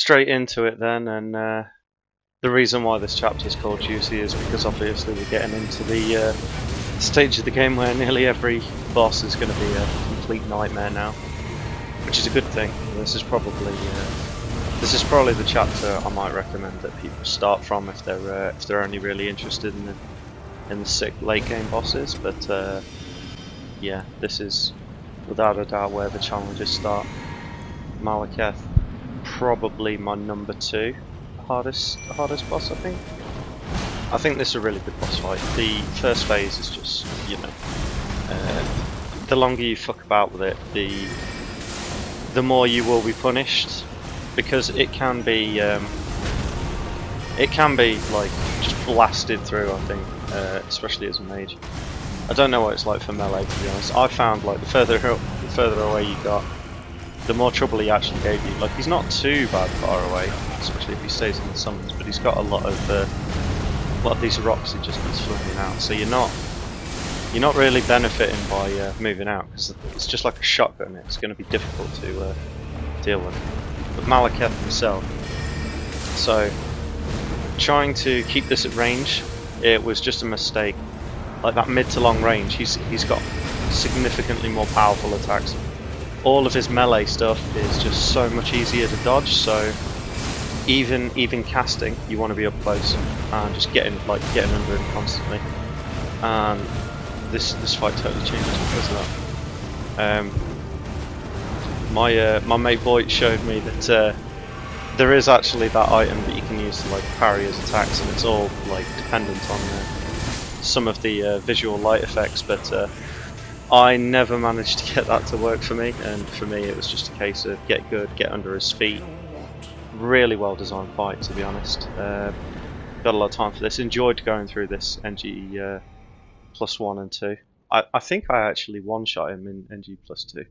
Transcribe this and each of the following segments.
straight into it then, and the reason why this chapter is called Juicy is because obviously we're getting into the stage of the game where nearly every boss is going to be a complete nightmare now, which is a good thing. This is probably the chapter I might recommend that people start from if they're only really interested in the sick late game bosses. But yeah, this is without a doubt where the challenges start. Malekith, probably my number 2 hardest boss, I think. I think this is a really good boss fight. The first phase is just, you know, the longer you fuck about with it, the more you will be punished, because it can be like just blasted through, I think, especially as a mage. I don't know what it's like for melee, to be honest. I found like the further away you got, the more trouble he actually gave you. Like, he's not too bad far away, especially if he stays in the summons, but he's got a lot of these rocks he just keeps flinging out. So you're not really benefiting by moving out, because it's just like a shotgun. It's going to be difficult to deal with. But Malekith himself, so trying to keep this at range, it was just a mistake. Like that mid to long range, he's got significantly more powerful attacks. All of his melee stuff is just so much easier to dodge, so even casting, you want to be up close and just getting under him constantly. And this fight totally changes because of that. My mate Voight showed me that there is actually that item that you can use to like parry his attacks, and it's all like dependent on some of the visual light effects, but I never managed to get that to work for me, and for me it was just a case of get good, get under his feet. Really well designed fight, to be honest. Got a lot of time for this. Enjoyed going through this NG plus 1 and 2. I think I actually one-shot him in NG plus 2.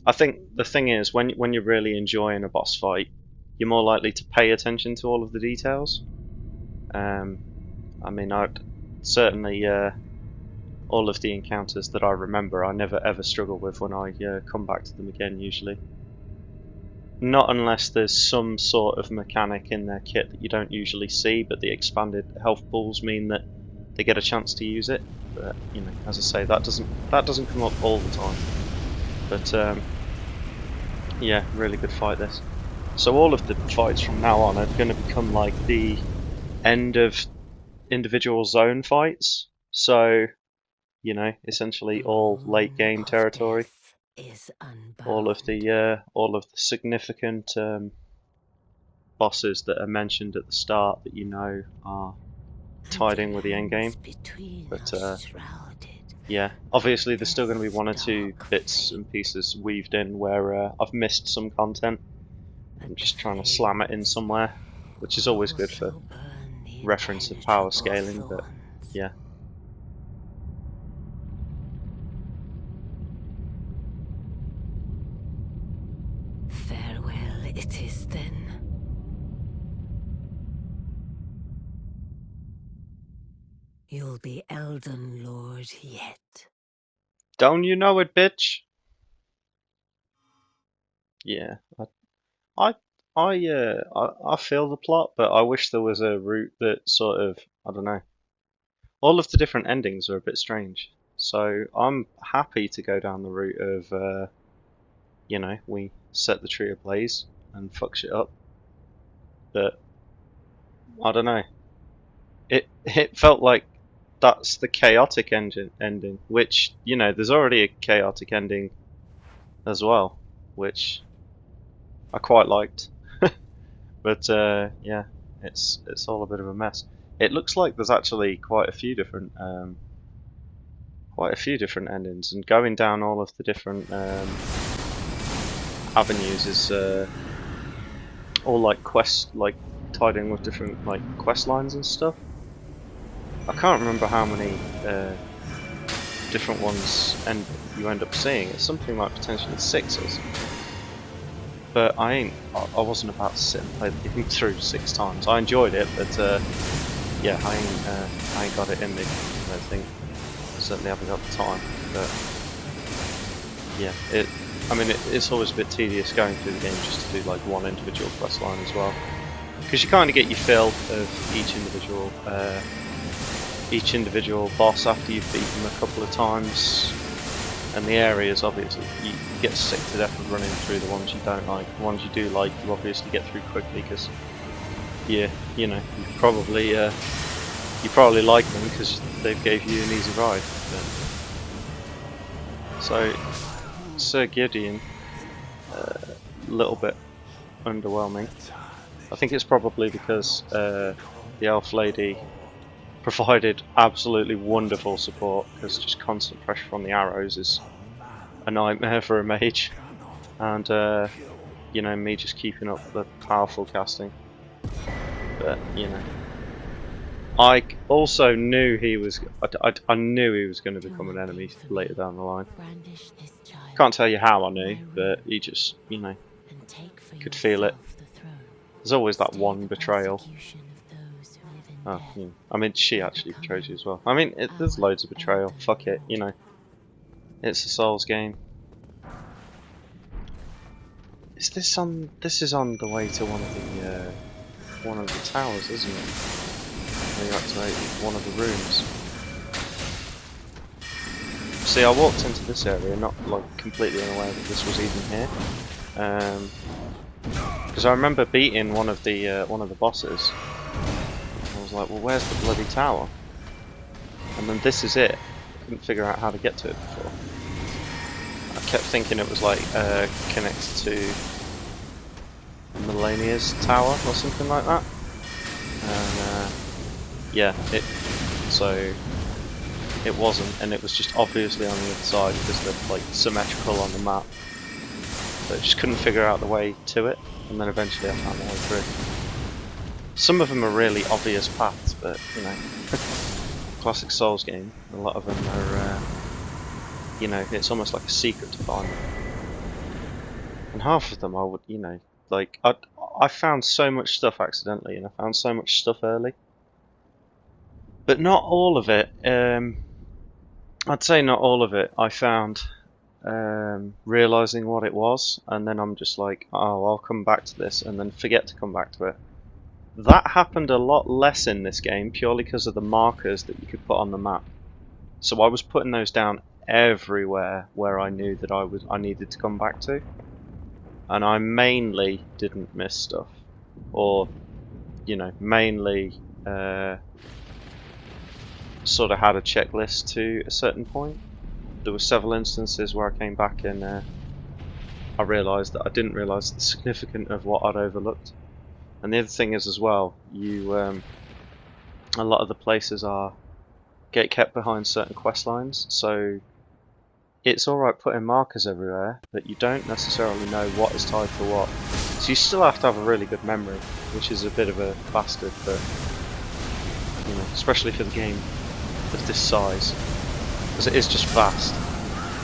I think the thing is, when you're really enjoying a boss fight, you're more likely to pay attention to all of the details. I mean, I'd certainly all of the encounters that I remember, I never ever struggle with when I come back to them again, usually. Not unless there's some sort of mechanic in their kit that you don't usually see, but the expanded health pools mean that they get a chance to use it. But you know, as I say, that doesn't come up all the time. But yeah, really good fight this. So all of the fights from now on are going to become like the end of individual zone fights. So, you know, essentially all late game territory. All of the significant bosses that are mentioned at the start that you know are tied in with the end game. But yeah, obviously there's still going to be 1 or 2 bits and pieces weaved in where I've missed some content. I'm just trying to slam it in somewhere, which is always good for reference of power scaling, but yeah. Farewell it is then. You'll be Elden Lord yet. Don't you know it, bitch? Yeah, I feel the plot, but I wish there was a route that sort of, I don't know. All of the different endings are a bit strange, so I'm happy to go down the route of, you know, we set the tree ablaze and fuck shit up. But I don't know. It felt like that's the chaotic ending, which, you know, there's already a chaotic ending as well, which I quite liked. But yeah, it's all a bit of a mess. It looks like there's actually quite a few different endings, and going down all of the different avenues is all like tied in with different like quest lines and stuff. I can't remember how many different ones you end up seeing. It's something like potentially 6 or something. But I wasn't about to sit and play the game through 6 times. I enjoyed it, but yeah, I ain't got it in me. I don't think. I certainly haven't got the time. But yeah, I mean, it's always a bit tedious going through the game just to do like one individual quest line as well, because you kind of get your fill of each individual boss after you've beaten them a couple of times. And the areas, obviously, you get sick to death of running through the ones you don't like. The ones you do like, you obviously get through quickly because you probably like them because they've gave you an easy ride. But, so Sir Gideon, a little bit underwhelming. I think it's probably because the elf lady provided absolutely wonderful support, because just constant pressure from the arrows is a nightmare for a mage, and me just keeping up the powerful casting. But I also knew he was. I knew he was going to become an enemy later down the line. Can't tell you how I knew, but he just could feel it. There's always that one betrayal. Oh, I mean, she actually betrays you as well. I mean, there's loads of betrayal. Fuck it, it's a Souls game. Is this on? This is on the way to one of the towers, isn't it? Where you activate one of the rooms. See, I walked into this area not like completely unaware that this was even here, because I remember beating one of the bosses. I was like, well, where's the bloody tower? And then this is it. I couldn't figure out how to get to it before. I kept thinking it was like connected to Melania's tower or something like that. And yeah, it wasn't, and it was just obviously on the other side because they're like symmetrical on the map. But I just couldn't figure out the way to it, and then eventually I found my way through. Some of them are really obvious paths, but classic Souls game. A lot of them are, it's almost like a secret to find them. And half of them I would, like I found so much stuff accidentally, and I found so much stuff early. But not all of it. I'd say not all of it. I found realizing what it was, and then I'm just like, oh, I'll come back to this, and then forget to come back to it. That happened a lot less in this game, purely because of the markers that you could put on the map. So I was putting those down everywhere where I knew that I needed to come back to, and I mainly didn't miss stuff, or mainly sort of had a checklist to a certain point. There were several instances where I came back and I realised that I didn't realise the significance of what I'd overlooked. And the other thing is as well, a lot of the places get kept behind certain quest lines, so it's alright putting markers everywhere, but you don't necessarily know what is tied to what. So you still have to have a really good memory, which is a bit of a bastard, but especially for the game of this size, because it is just vast.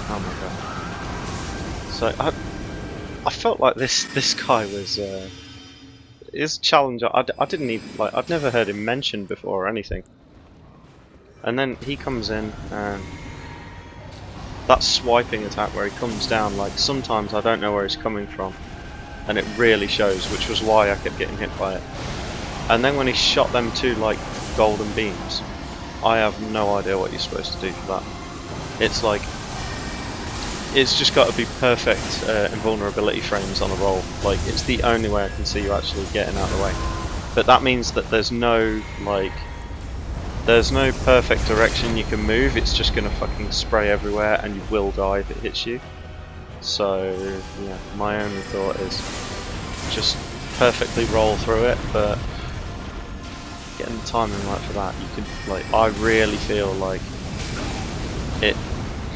Oh my god! So I felt like this guy was his challenger. I didn't even I'd never heard him mentioned before or anything, and then he comes in and that swiping attack where he comes down, like sometimes I don't know where he's coming from, and it really shows, which was why I kept getting hit by it. And then when he shot them two like golden beams, I have no idea what you're supposed to do for that. It's like, it's just got to be perfect invulnerability frames on a roll. Like, it's the only way I can see you actually getting out of the way. But that means that there's no perfect direction you can move. It's just gonna fucking spray everywhere, and you will die if it hits you. So yeah, my only thought is just perfectly roll through it, but getting the timing right for that, you can I really feel like it.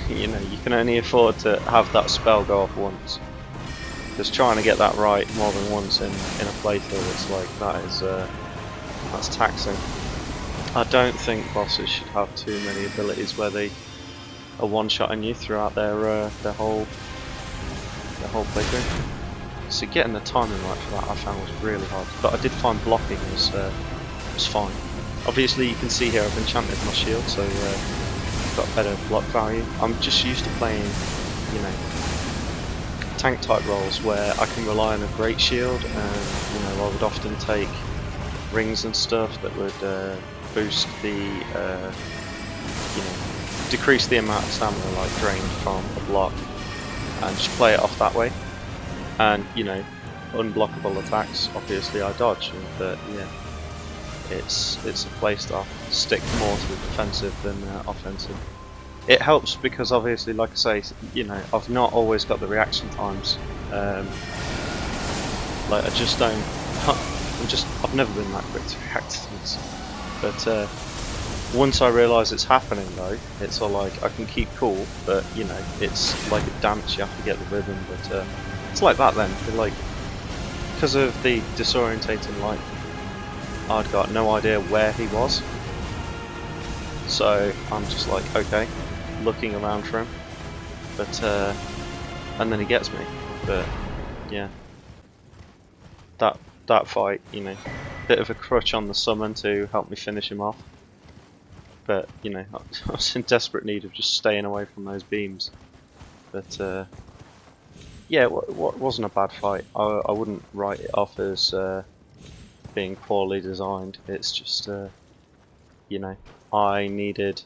You can only afford to have that spell go off once, because trying to get that right more than once in a playthrough, it's like that's taxing. I don't think bosses should have too many abilities where they are one-shotting you throughout their whole playthrough. So getting the timing right for that I found was really hard, but I did find blocking was fine. Obviously you can see here I've enchanted my shield, so I've got better block value. I'm just used to playing, tank type roles where I can rely on a great shield, and you know I would often take rings and stuff that would boost the you know, decrease the amount of stamina like drained from a block, and just play it off that way. And you know, unblockable attacks obviously I dodge, but yeah, it's a playstyle. Stick more to the defensive than offensive. It helps because obviously, like I say, you know, I've not always got the reaction times. Like I just don't. I've never been that quick to react to things. But once I realise it's happening, though, it's all like I can keep cool, but you know, it's like a dance. You have to get the rhythm. But it's like that then. Like because of the disorientating light, I'd got no idea where he was. So I'm just like, okay, looking around for him, but and then he gets me. But yeah, that fight, you know, bit of a crutch on the summon to help me finish him off. But you know, I was in desperate need of just staying away from those beams. But yeah, it wasn't a bad fight. I wouldn't write it off as being poorly designed. It's just you know, I needed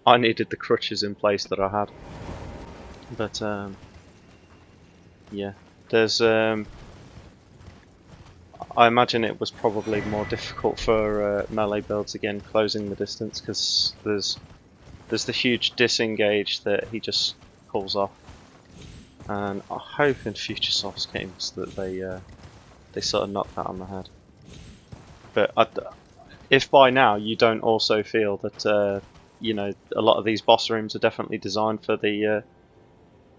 the crutches in place that I had. But yeah, there's I imagine it was probably more difficult for melee builds again, closing the distance, because there's the huge disengage that he just pulls off, and I hope in future Soft games that they sort of knock that on the head. But if by now you don't also feel that you know, a lot of these boss rooms are definitely designed for the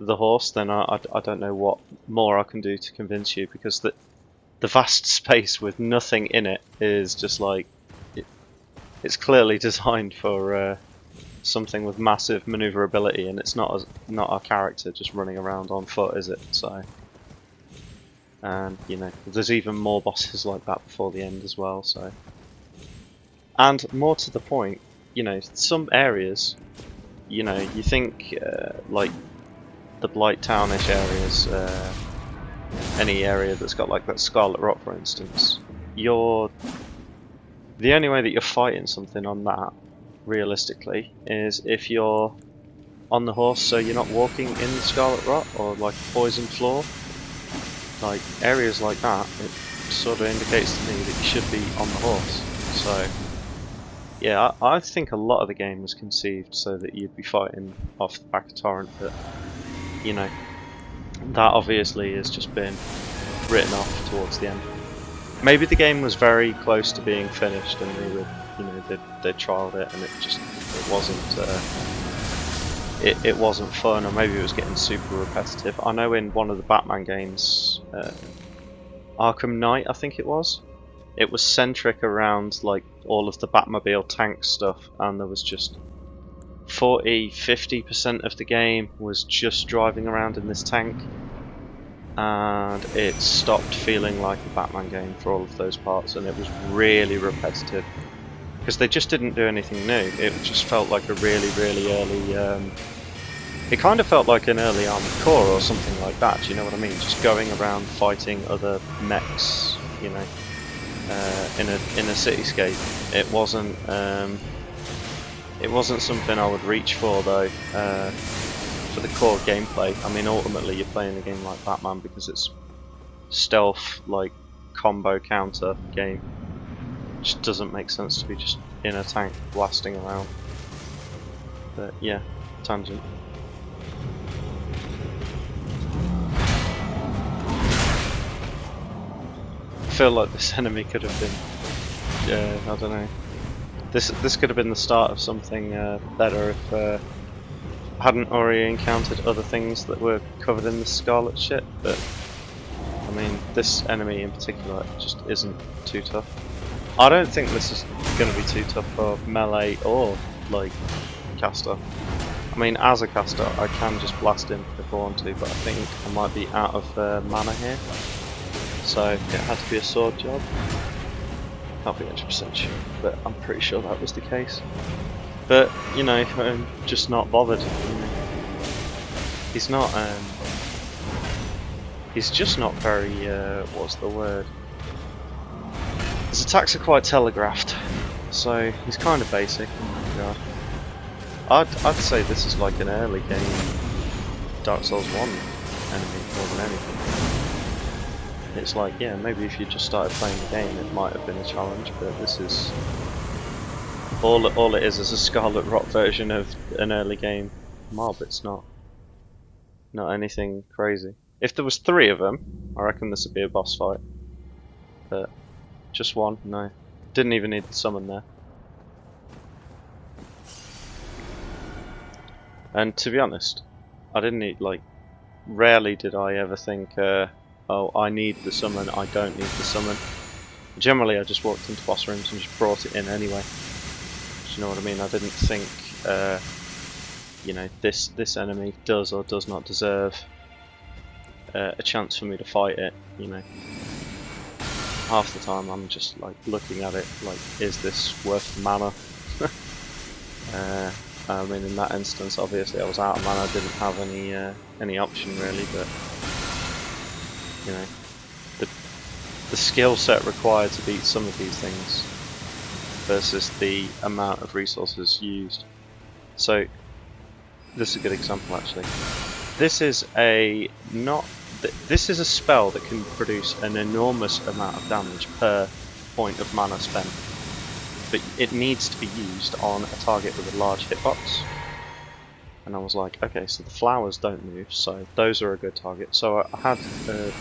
horse, then I don't know what more I can do to convince you, because the vast space with nothing in it is just like it's clearly designed for something with massive maneuverability, and it's not our character just running around on foot, is it? So, and you know, there's even more bosses like that before the end as well. So, and more to the point, you know, some areas, you know, you think like the Blight Townish areas. Any area that's got like that Scarlet Rock, for instance, the only way that you're fighting something on that, realistically, is if you're on the horse, so you're not walking in the Scarlet Rock or like a poison floor. Like areas like that, it sort of indicates to me that you should be on the horse. So yeah, I think a lot of the game was conceived so that you'd be fighting off the back of Torrent, but you know, that obviously has just been written off towards the end. Maybe the game was very close to being finished, and they were, you know, they trialed it, and it wasn't fun, or maybe it was getting super repetitive. I know in one of the Batman games, Arkham Knight, I think it was centric around like all of the Batmobile tank stuff, and there was just 40–50% of the game was just driving around in this tank, and it stopped feeling like a Batman game for all of those parts, and it was really repetitive because they just didn't do anything new. It just felt like a really early it kind of felt like an early Armored Core or something like that, do you know what I mean? Just going around fighting other mechs, you know, in a cityscape. It wasn't something I would reach for though, for the core gameplay. I mean, ultimately you're playing a game like Batman because it's stealth, like combo counter game. It just doesn't make sense to be just in a tank blasting around. But yeah, tangent. I feel like this enemy could have been, I don't know. This could have been the start of something better if I hadn't already encountered other things that were covered in the scarlet shit. But I mean, this enemy in particular just isn't too tough. I don't think this is going to be too tough for melee or like caster. I mean, as a caster, I can just blast him if I want to, but I think I might be out of mana here, so it had to be a sword job. Can't be 100% sure, but I'm pretty sure that was the case. But you know, I'm just not bothered. You know. He's not he's just not very, what's the word? His attacks are quite telegraphed, so he's kind of basic in that regard. I'd say this is like an early game Dark Souls 1 enemy more than anything. It's like, yeah, maybe if you just started playing the game it might have been a challenge, but this is... All it is a Scarlet Rot version of an early game mob. It's not anything crazy. If there was 3 of them, I reckon this would be a boss fight. But just 1, no. Didn't even need the summon there. And to be honest, I didn't need, like, rarely did I ever think, oh, I need the summon, I don't need the summon. Generally I just walked into boss rooms and just brought it in anyway. Do you know what I mean? I didn't think, you know, this enemy does or does not deserve a chance for me to fight it, you know. Half the time I'm just like looking at it like, is this worth the mana? I mean, in that instance, obviously I was out of mana, I didn't have any option really, but you know, the skill set required to beat some of these things versus the amount of resources used. So this is a good example actually. This is a spell that can produce an enormous amount of damage per point of mana spent, but it needs to be used on a target with a large hitbox. And I was like, okay, so the flowers don't move, so those are a good target. So I had a bit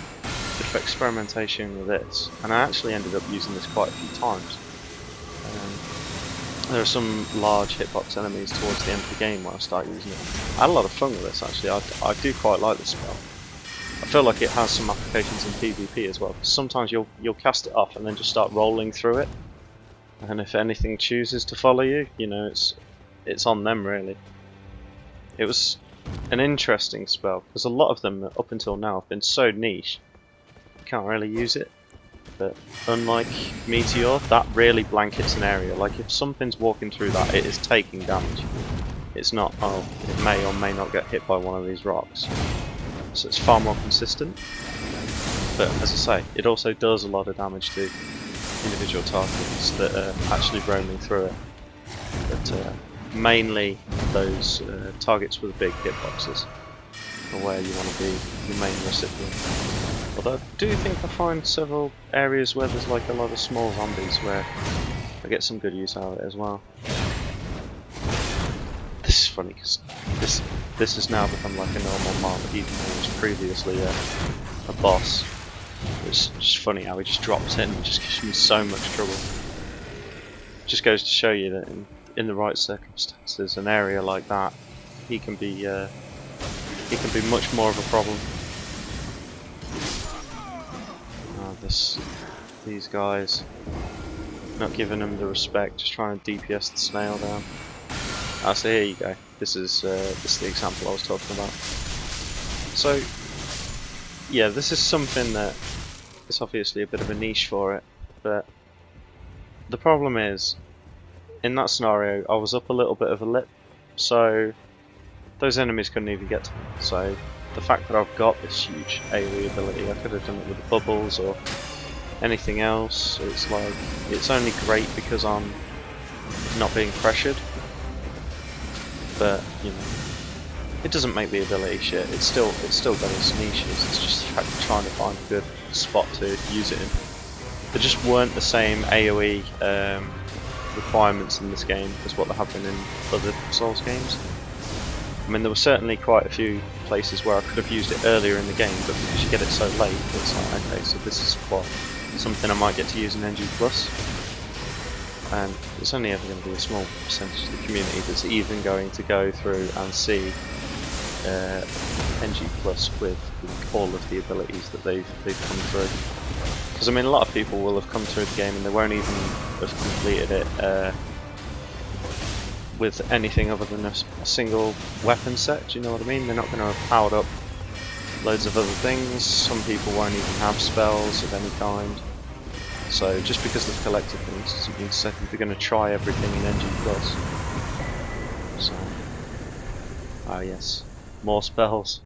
of experimentation with this, and I actually ended up using this quite a few times. There are some large hitbox enemies towards the end of the game where I start using it. I had a lot of fun with this actually. I do quite like this spell. I feel like it has some applications in PvP as well. Sometimes you'll cast it off and then just start rolling through it, and if anything chooses to follow you, you know, it's on them really. It was an interesting spell because a lot of them up until now have been so niche, you can't really use it. But unlike Meteor, that really blankets an area. Like if something's walking through that, it is taking damage. It's not, oh, it may or may not get hit by one of these rocks. So it's far more consistent. But as I say, it also does a lot of damage to individual targets that are actually roaming through it. But mainly those targets with big hitboxes are where you want to be the main recipient. Although I do think I find several areas where there's like a lot of small zombies where I get some good use out of it as well. This is funny because this has now become like a normal mob, even though it was previously a boss. It's just funny how he just drops in and just gives me so much trouble. Just goes to show you that in the right circumstances, an area like that, he can be much more of a problem. These guys, not giving them the respect, just trying to DPS the snail down. So here you go. This is the example I was talking about. So yeah, this is something that is obviously a bit of a niche for it, but the problem is, in that scenario, I was up a little bit of a lip, so those enemies couldn't even get to me. So the fact that I've got this huge AoE ability, I could have done it with the bubbles or anything else. It's like, it's only great because I'm not being pressured, but you know, it doesn't make the ability shit. It's still got its niches. It's just the fact of trying to find a good spot to use it in. There just weren't the same AoE requirements in this game as what there have been in other Souls games. I mean, there were certainly quite a few places where I could have used it earlier in the game, but because you get it so late, it's like, okay, so this is something I might get to use in NG+. And it's only ever going to be a small percentage of the community that's even going to go through and see NG+ with all of the abilities that they've come through. Because I mean, a lot of people will have come through the game and they won't even have completed it with anything other than a single weapon set, do you know what I mean? They're not going to have powered up loads of other things. Some people won't even have spells of any kind. So just because they've collected things doesn't mean to say they're going to try everything in NG+. So, ah yes, more spells.